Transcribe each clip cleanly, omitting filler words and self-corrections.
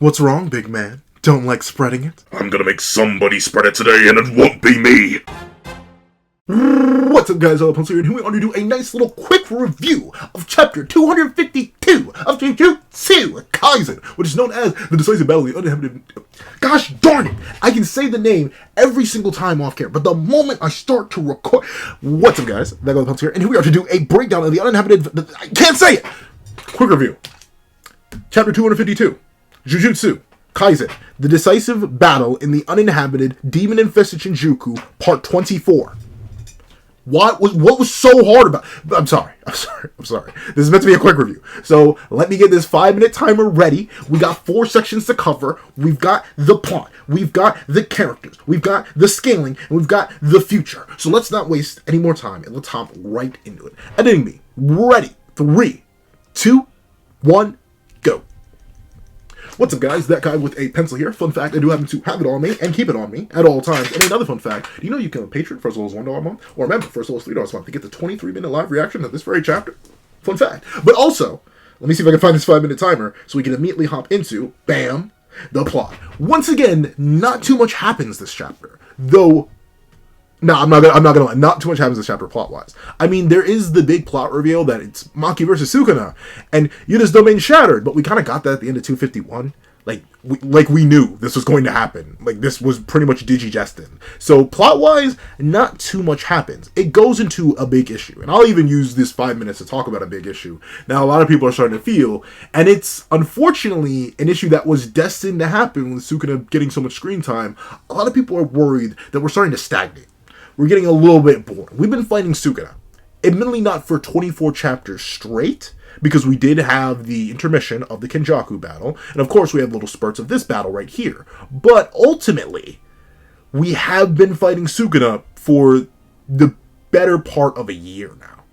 What's wrong, big man? Don't like spreading it? I'm gonna make somebody spread it today, and it won't be me! What's up, guys? All here, and here we are to do a nice little quick review of chapter 252 of Jujutsu Kaisen, which is known as the decisive battle of the uninhabited... Gosh darn it! I can say the name every single time off camera, but the moment I start to record... What's up, guys? That goes here, and here we are to do a breakdown of the uninhabited... I can't say it! Quick review. Chapter 252. Jujutsu Kaisen, the decisive battle in the uninhabited demon-infested Shinjuku, part 24. What was so hard about... I'm sorry. This is meant to be a quick review. So, let me get this 5-minute timer ready. We got 4 sections to cover. We've got the plot. We've got the characters. We've got the scaling. And we've got the future. So, let's not waste any more time, and let's hop right into it. Editing me. Ready. 3, 2, 1, go. What's up, guys? That guy with a pencil here. Fun fact, I do happen to have it on me and keep it on me at all times. And another fun fact, do you know you can Patreon for as low as $1 a month, or a member for as low as $3 a month to get the 23-minute live reaction of this very chapter? Fun fact. But also, let me see if I can find this 5-minute timer so we can immediately hop into, bam, the plot. Once again, not too much happens this chapter. Though... No, I'm not gonna lie. Not too much happens this chapter plot-wise. I mean, there is the big plot reveal that it's Maki versus Sukuna, and Yuda's domain shattered, but we kind of got that at the end of 251. Like we knew this was going to happen. Like, this was pretty much digi-destined. So, plot-wise, not too much happens. It goes into a big issue, and I'll even use this 5 minutes to talk about a big issue. Now, a lot of people are starting to feel, and it's, unfortunately, an issue that was destined to happen with Sukuna getting so much screen time. A lot of people are worried that we're starting to stagnate. We're getting a little bit bored. We've been fighting Sukuna. Admittedly not for 24 chapters straight, because we did have the intermission of the Kenjaku battle, and of course we have little spurts of this battle right here. But ultimately, we have been fighting Sukuna for the better part of a year now.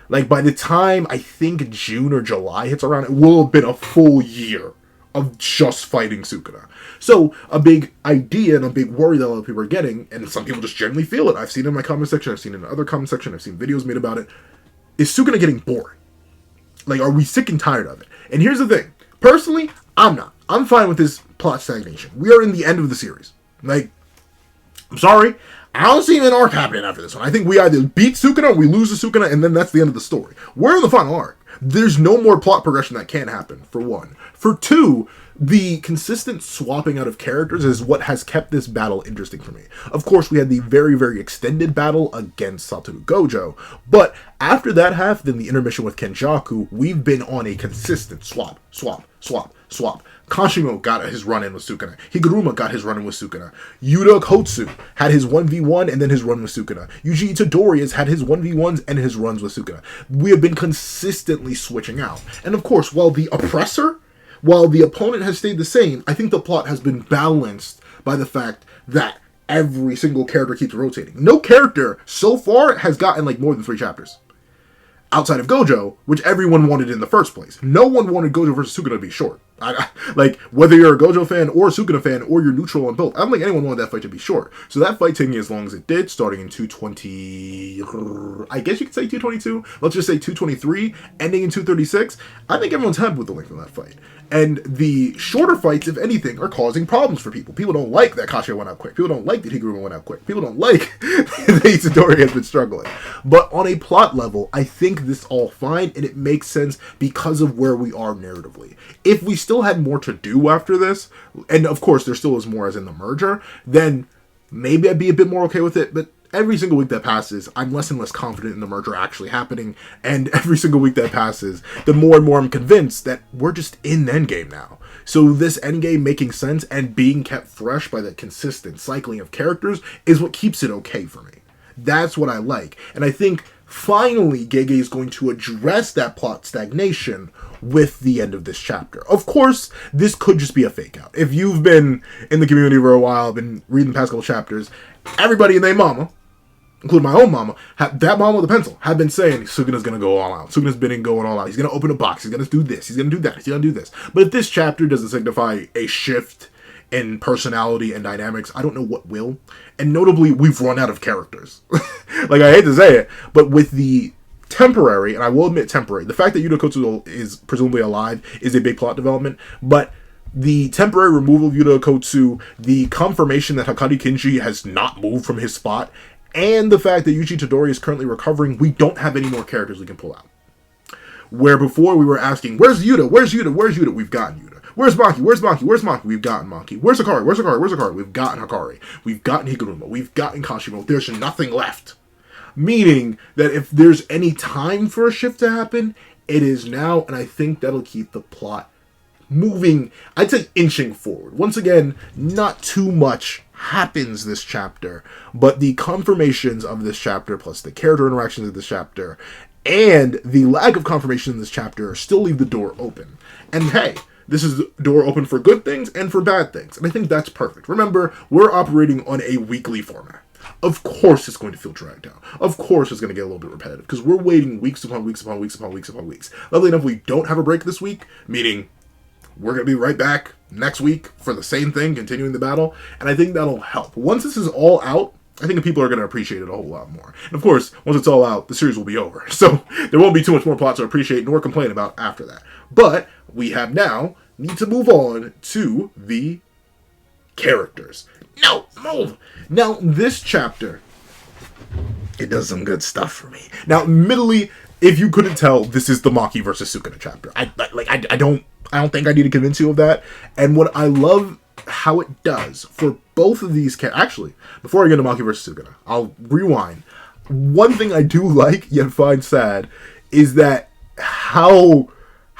Like, by the time I think June or July hits around, it will have been a full year of just fighting Sukuna. So, a big idea and a big worry that a lot of people are getting, and some people just generally feel it, I've seen it in my comment section, I've seen it in other comment section, I've seen videos made about it, is Sukuna getting boring? Like, are we sick and tired of it? And here's the thing. Personally, I'm not. I'm fine with this plot stagnation. We are in the end of the series. Like, I'm sorry, I don't see an arc happening after this one. I think we either beat Sukuna or we lose to Sukuna, and then that's the end of the story. We're in the final arc. There's no more plot progression that can happen, for one. For two, the consistent swapping out of characters is what has kept this battle interesting for me. Of course, we had the very, very extended battle against Satoru Gojo, but after that half, then the intermission with Kenjaku, we've been on a consistent swap. Kashimo got his run-in with Sukuna. Higuruma got his run-in with Sukuna. Yuda Kotsu had his 1v1 and then his run with Sukuna. Yuji Itadori has had his 1v1s and his runs with Sukuna. We have been consistently switching out. And of course, while the opponent has stayed the same, I think the plot has been balanced by the fact that every single character keeps rotating. No character so far has gotten like more than 3 chapters. Outside of Gojo, which everyone wanted in the first place. No one wanted Gojo versus Sukuna to be short. Like, whether you're a Gojo fan or a Sukuna fan or you're neutral on both, I don't think anyone wanted that fight to be short. So that fight taking as long as it did, starting in 220... I guess you could say 222. Let's just say 223, ending in 236. I think everyone's happy with the length of that fight. And the shorter fights, if anything, are causing problems for people. People don't like that Kashio went out quick. People don't like that Higuruma went out quick. People don't like that Itadori has been struggling. But on a plot level, I think this all fine, and it makes sense because of where we are narratively. If we still had more to do after this, and of course there still is more as in the merger, then maybe I'd be a bit more okay with it, but every single week that passes, I'm less and less confident in the merger actually happening, and every single week that passes, the more and more I'm convinced that we're just in endgame now. So this endgame making sense and being kept fresh by the consistent cycling of characters is what keeps it okay for me. That's what I like, and I think finally Gege is going to address that plot stagnation with the end of this chapter. Of course, this could just be a fake out. If you've been in the community for a while, been reading the past couple chapters, everybody and their mama, including my own mama, that mama with the pencil, had been saying Sukuna's gonna go all out. Sukuna's been going all out. He's gonna open a box. He's gonna do this. He's gonna do that. He's gonna do this. But if this chapter doesn't signify a shift in personality and dynamics, I don't know what will. And notably, we've run out of characters. Like, I hate to say it, but with the temporary, and I will admit temporary, the fact that Yuda Kotsu is presumably alive is a big plot development, but the temporary removal of Yuta Kotsu, the confirmation that Hakari Kinji has not moved from his spot, and the fact that Yuji Todori is currently recovering, we don't have any more characters we can pull out. Where before we were asking, where's Yuta? Where's Yuta? Where's Yuta? We've gotten Yuta. Where's Maki? Where's Maki? Where's Maki? We've gotten Maki. Where's Hikari? Where's Hikari? Where's Hikari? We've gotten Hikari. We've gotten Higuruma. We've gotten Kashimo. There's nothing left. Meaning that if there's any time for a shift to happen, it is now, and I think that'll keep the plot moving, I'd say inching forward. Once again, not too much happens this chapter, but the confirmations of this chapter, plus the character interactions of this chapter, and the lack of confirmation in this chapter still leave the door open. And hey, this is the door open for good things and for bad things. And I think that's perfect. Remember, we're operating on a weekly format. Of course it's going to feel dragged out. Of course it's going to get a little bit repetitive, because we're waiting weeks upon weeks upon weeks upon weeks upon weeks. Luckily enough, we don't have a break this week, meaning we're going to be right back next week for the same thing, continuing the battle. And I think that'll help. Once this is all out, I think the people are going to appreciate it a whole lot more. And of course, once it's all out, the series will be over. So there won't be too much more plot to appreciate nor complain about after that. But we have now need to move on to the characters. No, move! Now, this chapter, it does some good stuff for me. Now, admittedly, if you couldn't tell, this is the Maki versus Sukuna chapter. I don't think I need to convince you of that. And what I love how it does for both of these characters. Actually, before I get into Maki versus Sukuna, I'll rewind. One thing I do like, yet find sad, is that how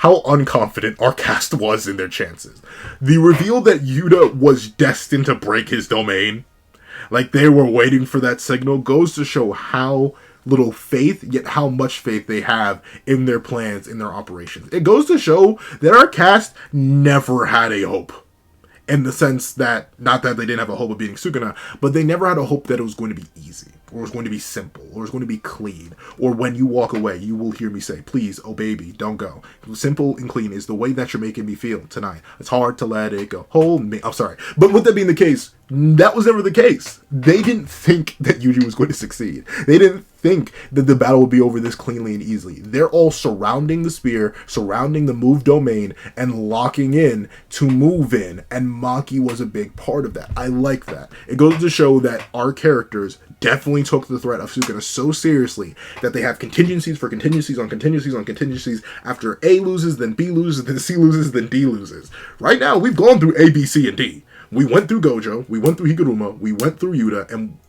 unconfident our cast was in their chances. The reveal that Yuta was destined to break his domain, like they were waiting for that signal, goes to show how little faith, yet how much faith they have in their plans, in their operations. It goes to show that our cast never had a hope. In the sense that, not that they didn't have a hope of beating Sukuna, but they never had a hope that it was going to be easy, or it was going to be simple, or it was going to be clean, or when you walk away, you will hear me say, please, oh baby, don't go. Simple and clean is the way that you're making me feel tonight. It's hard to let it go. Hold me. I'm sorry. But with that being the case, that was never the case. They didn't think that Yuji was going to succeed. They didn't think that the battle would be over this cleanly and easily. They're all surrounding the spear, surrounding the move domain, and locking in to move in. And Maki was a big part of that. I like that. It goes to show that our characters definitely took the threat of Sukuna so seriously that they have contingencies for contingencies on contingencies on contingencies. After A loses, then B loses, then C loses, then D loses. Right now, we've gone through A, B, C, and D. We went through Gojo, we went through Higuruma, we went through Yuta, and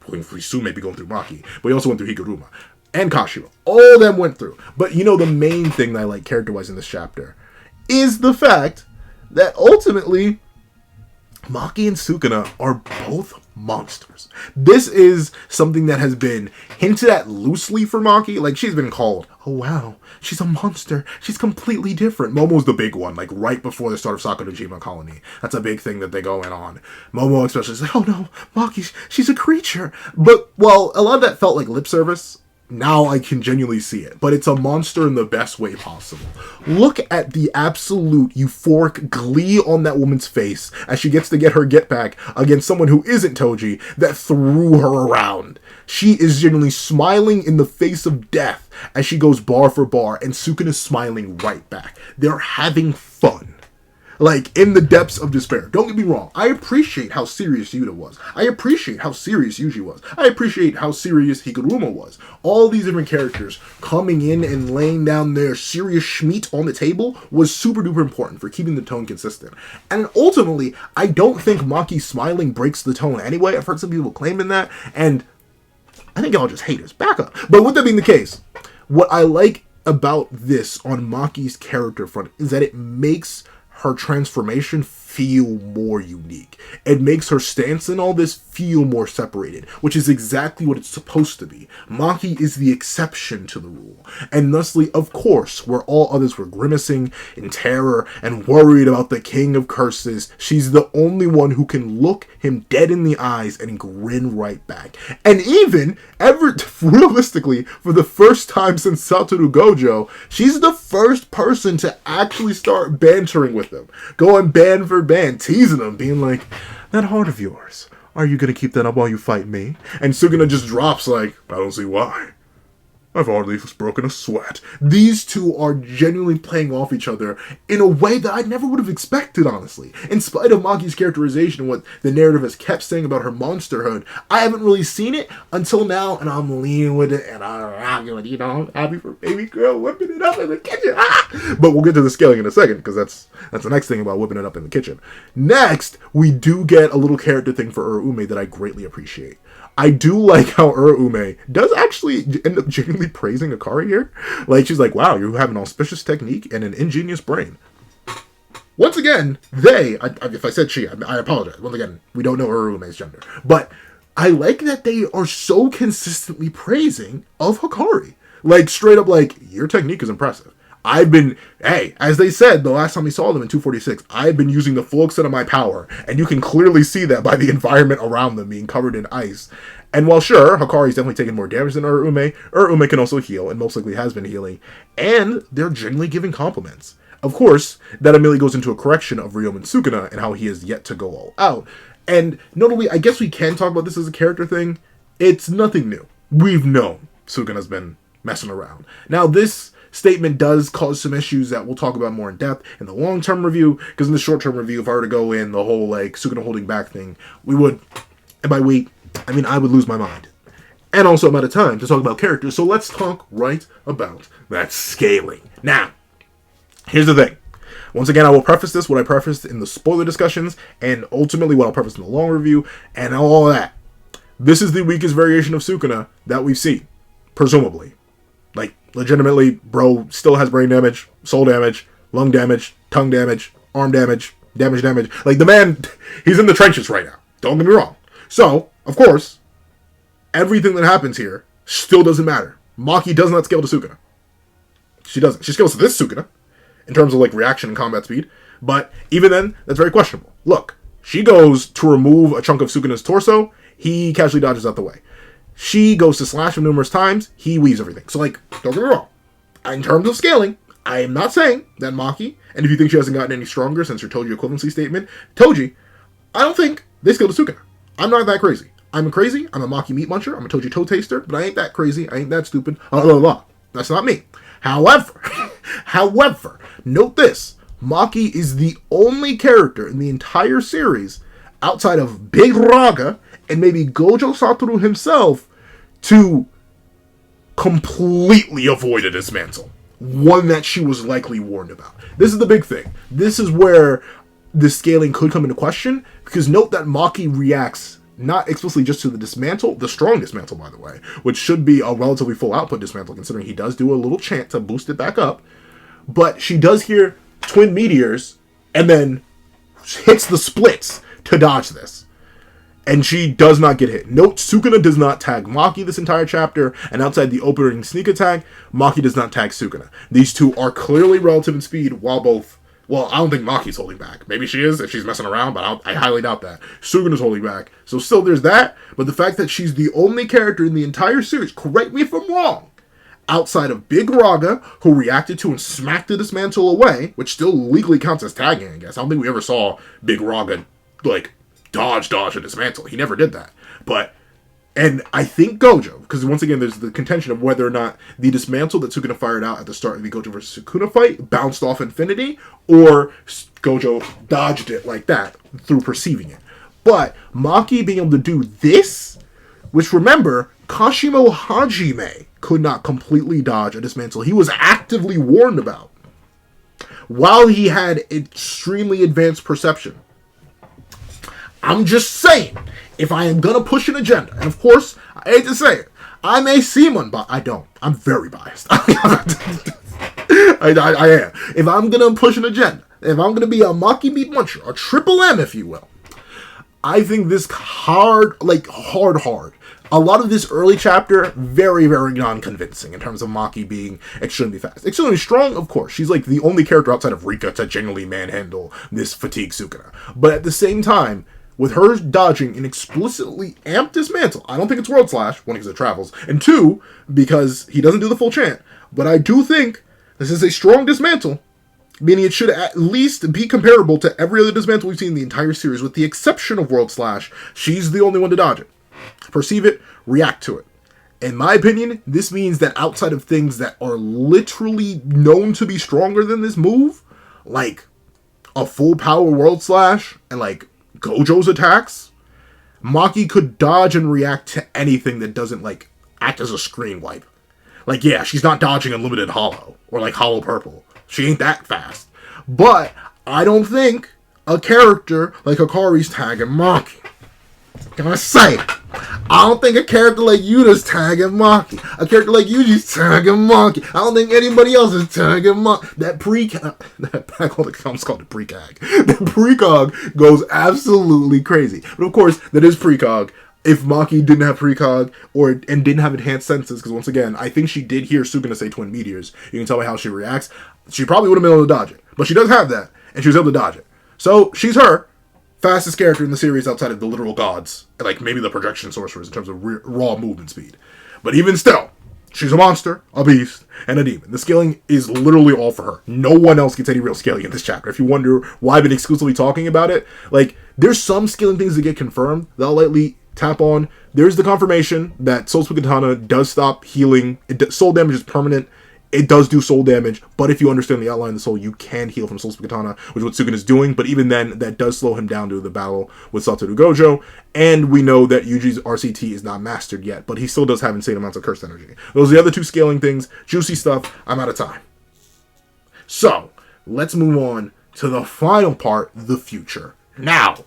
we soon may be going through Maki, but we also went through Higuruma and Kashimo. All of them went through. But you know, the main thing that I like character-wise in this chapter is the fact that ultimately Maki and Sukuna are both monsters. This is something that has been hinted at loosely for Maki. Like, she's been called, oh wow, she's a monster. She's completely different. Momo's the big one, like right before the start of Sakurajima Colony. That's a big thing that they go in on. Momo especially is like, oh no, Maki, she's a creature. But, well, a lot of that felt like lip service. Now I can genuinely see it, but it's a monster in the best way possible. Look at the absolute euphoric glee on that woman's face as she gets to get her get back against someone who isn't Toji that threw her around. She is genuinely smiling in the face of death as she goes bar for bar, and Sukuna is smiling right back. They're having fun. Like, in the depths of despair. Don't get me wrong. I appreciate how serious Yuta was. I appreciate how serious Yuji was. I appreciate how serious Higuruma was. All these different characters coming in and laying down their serious schmeat on the table was super duper important for keeping the tone consistent. And ultimately, I don't think Maki smiling breaks the tone anyway. I've heard some people claiming that, and I think y'all just haters. Back up. But with that being the case, what I like about this on Maki's character front is that it makes her transformation feel more unique. It makes her stance and all this feel more separated, which is exactly what it's supposed to be. Maki is the exception to the rule, and thusly, of course, where all others were grimacing in terror and worried about the king of curses, she's the only one who can look him dead in the eyes and grin right back. And even, realistically, for the first time since Satoru Gojo, she's the first person to actually start bantering with him, going band for band, teasing him, being like, that heart of yours, are you going to keep that up while you fight me? And Sukuna just drops like, I don't see why. I've hardly broken a sweat. These two are genuinely playing off each other in a way that I never would have expected, honestly. In spite of Maki's characterization and what the narrative has kept saying about her monsterhood, I haven't really seen it until now, and I'm leaning with it, and I'm rocking with it, I'm happy for baby girl whipping it up in the kitchen. But we'll get to the scaling in a second, because that's the next thing about whipping it up in the kitchen. Next, we do get a little character thing for Urume that I greatly appreciate. I do like how Urume does actually end up genuinely praising Akari here. Like, she's like, wow, you have an auspicious technique and an ingenious brain. Once again, if I said she, I apologize. Once again, we don't know Urume's gender. But I like that they are so consistently praising of Hikari. Like, straight up like, your technique is impressive. As they said the last time we saw them in 246, I've been using the full extent of my power, and you can clearly see that by the environment around them being covered in ice. And while sure, Hikari's definitely taken more damage than Urume can also heal, and most likely has been healing, and they're genuinely giving compliments. Of course, that immediately goes into a correction of Ryomen Sukuna and how he is yet to go all out. And notably, I guess we can talk about this as a character thing. It's nothing new. We've known Sukuna's been messing around. Now, this statement does cause some issues that we'll talk about more in depth in the long-term review, because in the short-term review, if I were to go in the whole, like, Sukuna holding back thing, we would, and by we, I mean I would lose my mind. And also I'm out of time to talk about characters, so let's talk right about that scaling. Now, here's the thing. Once again, I will preface this, what I prefaced in the spoiler discussions, and ultimately what I'll preface in the long review, and all of that. This is the weakest variation of Sukuna that we've seen, presumably. Like, legitimately, bro still has brain damage, soul damage, lung damage, tongue damage, arm damage. Like, the man, he's in the trenches right now. Don't get me wrong. So, of course, everything that happens here still doesn't matter. Maki does not scale to Sukuna. She doesn't. She scales to this Sukuna, in terms of, like, reaction and combat speed. But even then, that's very questionable. Look, she goes to remove a chunk of Sukuna's torso. He casually dodges out the way. She goes to slash him numerous times. He weaves everything. So, like, don't get me wrong. In terms of scaling, I am not saying that Maki, and if you think she hasn't gotten any stronger since her Toji equivalency statement, Toji, I don't think they scale to Sukuna. I'm not that crazy. I'm crazy. I'm a Maki meat muncher. I'm a Toji toe taster, but I ain't that crazy. I ain't that stupid. That's not me. However, note this. Maki is the only character in the entire series outside of Big Raga and maybe Gojo Satoru himself to completely avoid a dismantle. One that she was likely warned about. This is the big thing. This is where the scaling could come into question, because note that Maki reacts not explicitly just to the dismantle, the strong dismantle, by the way, which should be a relatively full output dismantle, considering he does do a little chant to boost it back up, but she does hear twin meteors, and then hits the splits to dodge this. And she does not get hit. Note, Sukuna does not tag Maki this entire chapter, and outside the opening sneak attack, Maki does not tag Sukuna. These two are clearly relative in speed, while both... Well, I don't think Maki's holding back. Maybe she is, if she's messing around, but I highly doubt that. Sukuna's holding back. So still there's that, but the fact that she's the only character in the entire series, correct me if I'm wrong, outside of Big Raga, who reacted to and smacked the dismantle away, which still legally counts as tagging, I guess. I don't think we ever saw Big Raga, like, dodge a dismantle. He never did that. And I think Gojo, because once again, there's the contention of whether or not the dismantle that Sukuna fired out at the start of the Gojo versus Sukuna fight bounced off Infinity, or Gojo dodged it like that through perceiving it. But Maki being able to do this, which remember, Kashimo Hajime could not completely dodge a dismantle he was actively warned about, while he had extremely advanced perception. I'm just saying, if I am going to push an agenda, and of course, I hate to say it, I may seem unbiased. I don't. I'm very biased. I am. If I'm going to push an agenda, if I'm going to be a Maki meat muncher, a triple M, if you will, I think this hard. A lot of this early chapter, very, very non-convincing in terms of Maki being extremely fast. Extremely strong, of course. She's like the only character outside of Rika to genuinely manhandle this fatigue Sukuna. But at the same time, with her dodging an explicitly amped dismantle, I don't think it's World Slash, one, because it travels, and two, because he doesn't do the full chant. But I do think this is a strong dismantle, meaning it should at least be comparable to every other dismantle we've seen in the entire series, with the exception of World Slash. She's the only one to dodge it, perceive it, react to it. In my opinion, this means that outside of things that are literally known to be stronger than this move, like a full power world slash and like Gojo's attacks, Maki could dodge and react to anything that doesn't like act as a screen wipe. Like, yeah, she's not dodging Unlimited Hollow or like Hollow Purple. She ain't that fast. But I don't think a character like Hikari's tagging Maki. Gonna say it. I don't think a character like Yuta's tagging Maki. A character like Yuji's tagging Maki. I don't think anybody else is tagging Maki. That I almost called it precog. That precog goes absolutely crazy. But of course, that is precog. If Maki didn't have precog and didn't have enhanced senses, because once again, I think she did hear Sukuna say twin meteors. You can tell by how she reacts. She probably would have been able to dodge it. But she does have that, and she was able to dodge it. So, she's her fastest character in the series outside of the literal gods, and like maybe the projection sorcerers in terms of raw movement speed. But even still, she's a monster, a beast, and a demon. The scaling is literally all for her. No one else gets any real scaling in this chapter. If you wonder why I've been exclusively talking about it, like, there's some scaling things that get confirmed that I'll lightly tap on. There's the confirmation that Soul Split Katana does stop healing. Soul damage is permanent. It does do soul damage, but if you understand the outline of the soul, you can heal from Soul Split Katana, which is what Sukuna is doing, but even then, that does slow him down to the battle with Satoru Gojo, and we know that Yuji's RCT is not mastered yet, but he still does have insane amounts of cursed energy. Those are the other two scaling things. Juicy stuff. I'm out of time. So, let's move on to the final part, the future. Now,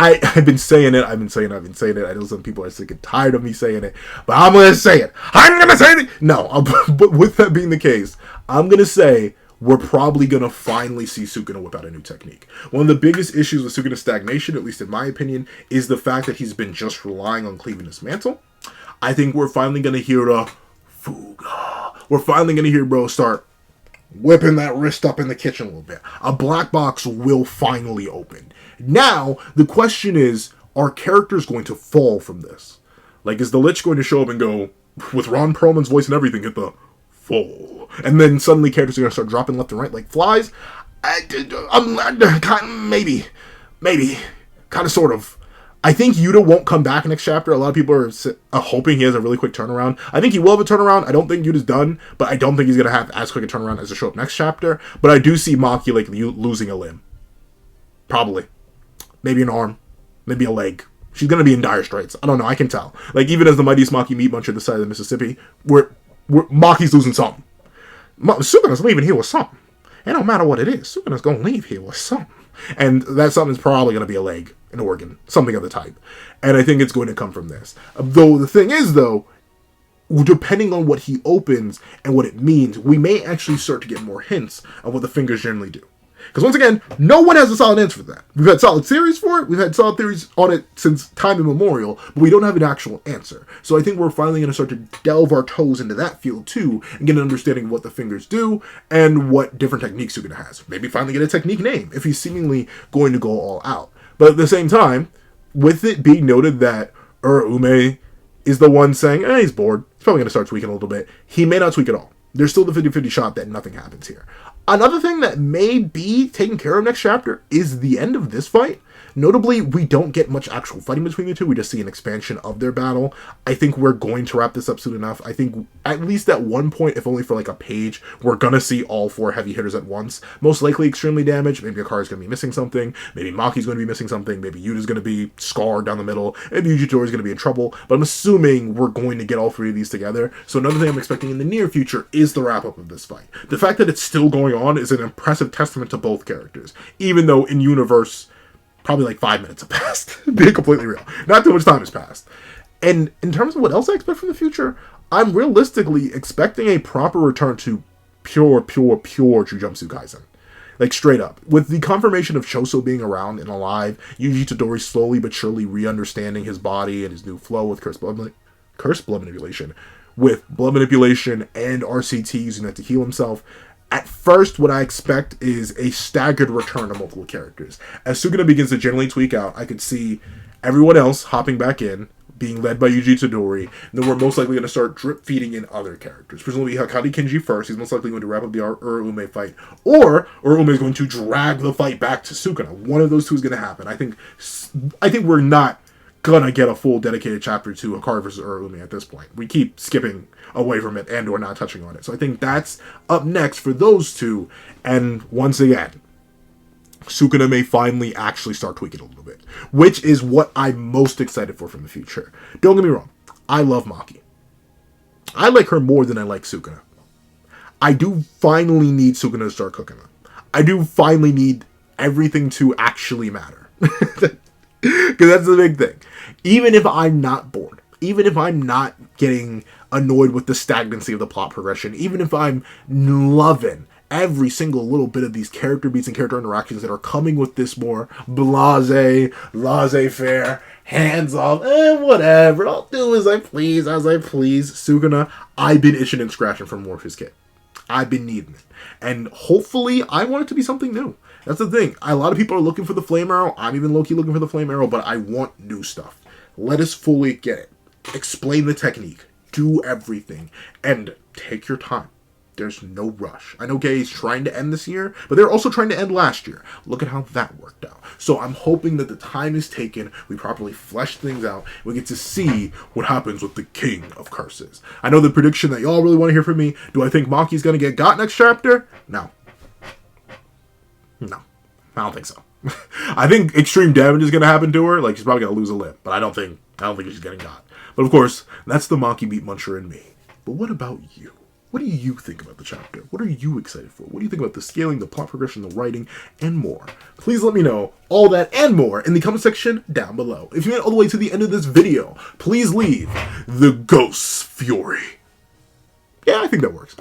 I've been saying it. I know some people are sick and tired of me saying it, but I'm going to say it. I'm going to say it. No, but with that being the case, I'm going to say we're probably going to finally see Sukuna whip out a new technique. One of the biggest issues with Sukuna's stagnation, at least in my opinion, is the fact that he's been just relying on cleaving his mantle. I think we're finally going to hear the Fuga. We're finally going to hear bro start whipping that wrist up in the kitchen a little bit. A black box will finally open. Now, the question is, are characters going to fall from this? Like, is the Lich going to show up and go, with Ron Perlman's voice and everything, hit the fall? And then suddenly characters are going to start dropping left and right like flies? Maybe. Kind of, sort of. I think Yuta won't come back next chapter. A lot of people are hoping he has a really quick turnaround. I think he will have a turnaround. I don't think Yuta's done, but I don't think he's going to have as quick a turnaround as to show up next chapter. But I do see Maki, like, losing a limb. Probably. Maybe an arm. Maybe a leg. She's going to be in dire straits. I don't know. I can tell. Like, even as the mightiest Maki meat muncher this side of the Mississippi, Maki's losing something. Sukuna's leaving here with something. It don't matter what it is. Sukuna's going to leave here with something. And that something is probably going to be a leg, an organ, something of the type. And I think it's going to come from this. Though the thing is, though, depending on what he opens and what it means, we may actually start to get more hints of what the fingers generally do. Because once again, no one has a solid answer for that. We've had solid theories for it. We've had solid theories on it since time immemorial, but we don't have an actual answer. So I think we're finally going to start to delve our toes into that field too, and get an understanding of what the fingers do and what different techniques Sukuna has. Maybe finally get a technique name if he's seemingly going to go all out. But at the same time, with it being noted that Ume is the one saying, he's bored, he's probably going to start tweaking a little bit, he may not tweak at all. There's still the 50-50 shot that nothing happens here. Another thing that may be taken care of next chapter is the end of this fight. Notably, we don't get much actual fighting between the two. We just see an expansion of their battle. I think we're going to wrap this up soon enough. I think at least at one point, if only for like a page, we're going to see all four heavy hitters at once. Most likely extremely damaged. Maybe Akari's going to be missing something. Maybe Maki's going to be missing something. Maybe Yuta's going to be scarred down the middle. Maybe Yujitori's going to be in trouble. But I'm assuming we're going to get all three of these together. So another thing I'm expecting in the near future is the wrap-up of this fight. The fact that it's still going on is an impressive testament to both characters. Even though in universe, probably like 5 minutes have passed. Being completely real. Not too much time has passed. And in terms of what else I expect from the future, I'm realistically expecting a proper return to pure Jujutsu Kaisen. Like, straight up. With the confirmation of Choso being around and alive, Yuji Todori slowly but surely re-understanding his body and his new flow with cursed blood manipulation. With blood manipulation and RCT using that to heal himself. At first, what I expect is a staggered return of multiple characters. As Sukuna begins to generally tweak out, I could see everyone else hopping back in, being led by Yuji Todori, and then we're most likely going to start drip-feeding in other characters. Presumably Hakari Kenji first. He's most likely going to wrap up the Urume fight. Or Urume is going to drag the fight back to Sukuna. One of those two is going to happen. I think we're not gonna get a full dedicated chapter to Hikari versus Urumi at this point. We keep skipping away from it and or not touching on it. So I think that's up next for those two. And once again, Sukuna may finally actually start tweaking a little bit, which is what I'm most excited for from the future. Don't get me wrong, I love Maki. I like her more than I like Sukuna. I do finally need Sukuna to start cooking them. I do finally need everything to actually matter. Because that's the big thing. Even if I'm not bored, even if I'm not getting annoyed with the stagnancy of the plot progression, even if I'm loving every single little bit of these character beats and character interactions that are coming with this more laissez-faire, hands-off, whatever, I'll do as I please, Sukuna, I've been itching and scratching for more of his kit. I've been needing it. And hopefully, I want it to be something new. That's the thing. A lot of people are looking for the flame arrow. I'm even low-key looking for the flame arrow, but I want new stuff. Let us fully get it. Explain the technique. Do everything. And take your time. There's no rush. I know Gay's trying to end this year, but they're also trying to end last year. Look at how that worked out. So I'm hoping that the time is taken, we properly flesh things out, we get to see what happens with the King of Curses. I know the prediction that y'all really want to hear from me. Do I think Maki's going to get got next chapter? No. No. I don't think so. I think extreme damage is going to happen to her. Like, she's probably going to lose a lip, but I don't think she's getting got. But of course, that's the Maki Beat Muncher in me. But what about you? What do you think about the chapter? What are you excited for? What do you think about the scaling, the plot progression, the writing, and more? Please let me know all that and more in the comment section down below. If you made it all the way to the end of this video, please leave the Ghost's Fury. Yeah, I think that works.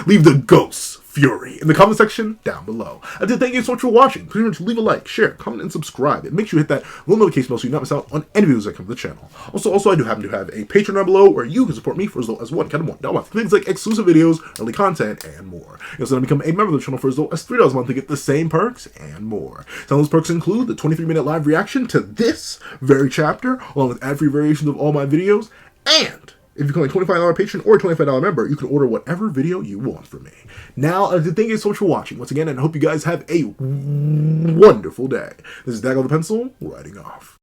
Leave the Ghost's Fury in the comment section down below. I did thank you so much for watching. Please remember to leave a like, share, comment, and subscribe. And make sure you hit that little notification bell so you do not miss out on any videos that come to the channel. Also, I do happen to have a Patreon down below where you can support me for as low as $1 things like exclusive videos, early content, and more. You also become a member of the channel for as low as $3 a month to get the same perks and more. Some of those perks include the 23-minute live reaction to this very chapter, along with ad-free variations of all my videos, and if you become a $25 patron or a $25 member, you can order whatever video you want from me. Now, thank you so much for watching once again, and I hope you guys have a wonderful day. This is Daggle the Pencil, writing off.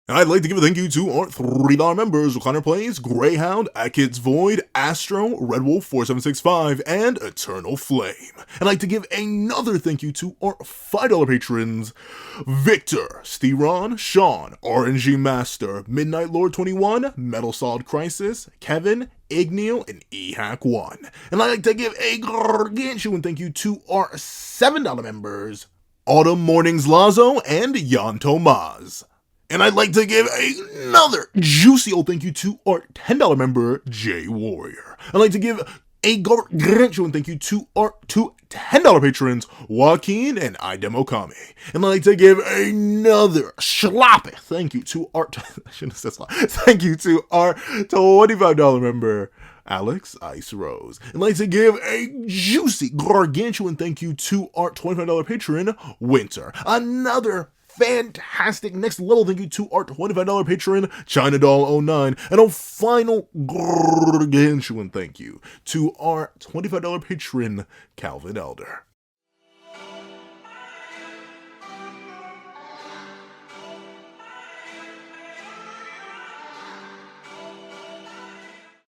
I'd like to give a thank you to our $3 members, Connor Plays, Greyhound, Kids Void, Astro, Red Wolf 4765, and Eternal Flame. I'd like to give another thank you to our $5 patrons, Victor, Steron, Sean, RNG Master, Midnight Lord 21, Metal Solid Crisis, Kevin, Igneel, and EHack1. And I'd like to give a gargantuan thank you to our $7 members, Autumn Mornings Lazo and Jan Tomaz. And I'd like to give another juicy old thank you to our $10 member, Jay Warrior. I'd like to give a gargantuan thank you to our two $10 patrons, Joaquin and Idem Okami. And I'd like to give another sloppy thank you to our, I shouldn't have said sloppy, thank you to our $25 member, Alex Ice Rose. And I'd like to give a juicy gargantuan thank you to our $25 patron, Winter. Another fantastic next level thank you to our $25 patron, China Doll 09, and a final gargantuan thank you to our $25 patron, Calvin Elder.